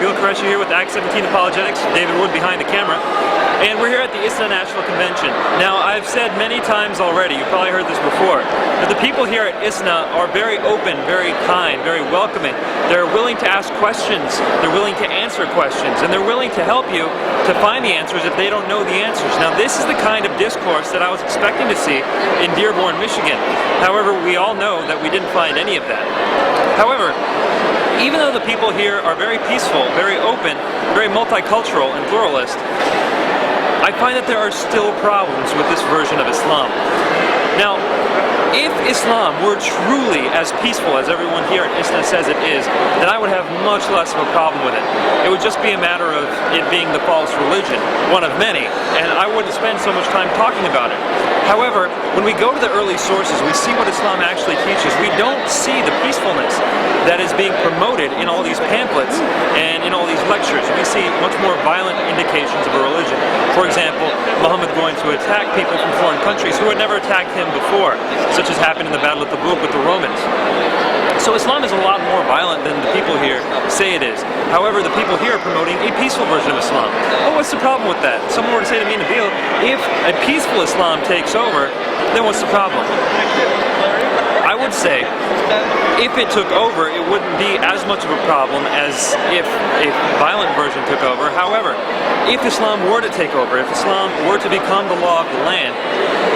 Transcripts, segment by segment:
Nabeel Qureshi here with Act 17 Apologetics, David Wood behind the camera, and we're here at the ISNA National Convention. Now, I've said many times already, you probably heard this before, that the people here at ISNA are very open, very kind, very welcoming. They're willing to ask questions, they're willing to answer questions, and they're willing to help you to find the answers if they don't know the answers. Now, this is the kind of discourse that I was expecting to see in Dearborn, Michigan. However, we all know that we didn't find any of that. However, even though the people here are very peaceful, very open, very multicultural and pluralist, I find that there are still problems with this version of Islam. Now, if Islam were truly as peaceful as everyone here at ISNA says it is, then I would have much less of a problem with it. It would just be a matter of it being the false religion, one of many, and I wouldn't spend so much time talking about it. However, when we go to the early sources, we see what Islam actually teaches. We don't see the peacefulness that is being promoted in all these pamphlets and in all these lectures. We see much more violent indications of a religion. For example, Muhammad going to attack people from foreign countries who had never attacked him before, such as happened in the Battle of Tabuk with the Romans. So Islam is a lot more violent than the people here say it is. However, the people here are promoting a peaceful version of Islam. Well, what's the problem with that? Someone were to say to me, Nabeel, if a peaceful Islam takes over, then what's the problem? I would say, if it took over, it wouldn't be as much of a problem as if a violent version took over. However, if Islam were to take over, if Islam were to become the law of the land,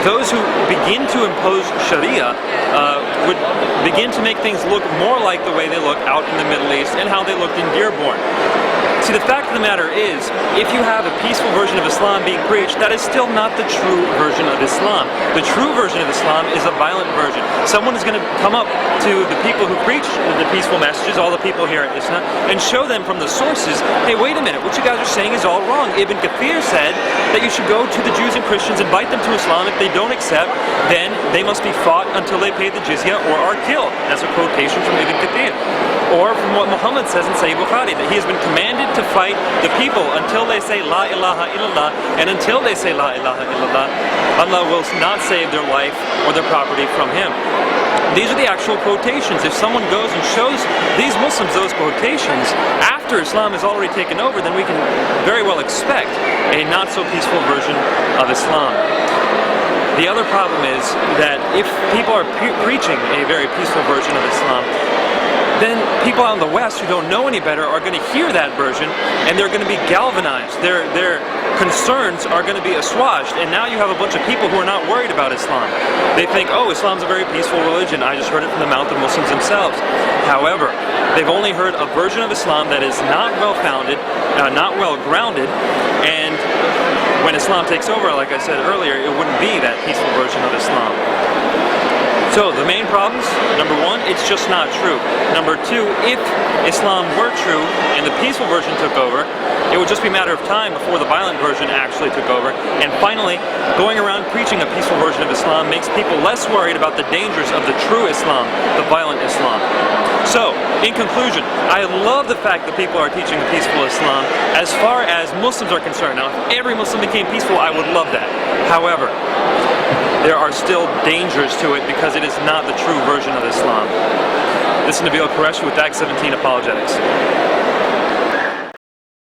those who begin to impose Sharia would begin to make things look more like the way they look out in the Middle East and how they looked in Dearborn. See, the fact of the matter is, if you have a peaceful version of Islam being preached, that is still not the true version of Islam. The true version of Islam is a violent version. Someone is going to come up to the people who preach the peaceful messages, all the people here at ISNA, and show them from the sources, hey, wait a minute, what you guys are saying is all wrong. Ibn Kathir said that you should go to the Jews and Christians, invite them to Islam. If they don't accept, then they must be fought until they pay the jizya or are killed. That's a quotation from Ibn Kathir. Or from what Muhammad says in Sahih Bukhari, that he has been commanded to fight the people until they say La ilaha illallah, and until they say La ilaha illallah, Allah will not save their life or their property from him. These are the actual quotations. If someone goes and shows these Muslims those quotations after Islam has already taken over, then we can very well expect a not so peaceful version of Islam. The other problem is that if people are preaching a very peaceful version of Islam, then people out in the West who don't know any better are going to hear that version and they're going to be galvanized. Their concerns are going to be assuaged, and now you have a bunch of people who are not worried about Islam. They think, oh, Islam's a very peaceful religion. I just heard it from the mouth of Muslims themselves. However, they've only heard a version of Islam that is not well-founded, not well-grounded, and when Islam takes over, like I said earlier, it wouldn't be that peaceful version of Islam. So the main problems, number one, it's just not true. Number two, if Islam were true and the peaceful version took over, it would just be a matter of time before the violent version actually took over. And finally, going around preaching a peaceful version of Islam makes people less worried about the dangers of the true Islam, the violent Islam. So, in conclusion, I love the fact that people are teaching a peaceful Islam as far as Muslims are concerned. Now, if every Muslim became peaceful, I would love that. However, there are still dangers to it because it is not the true version of Islam. This is Nabeel Qureshi with Act 17 Apologetics.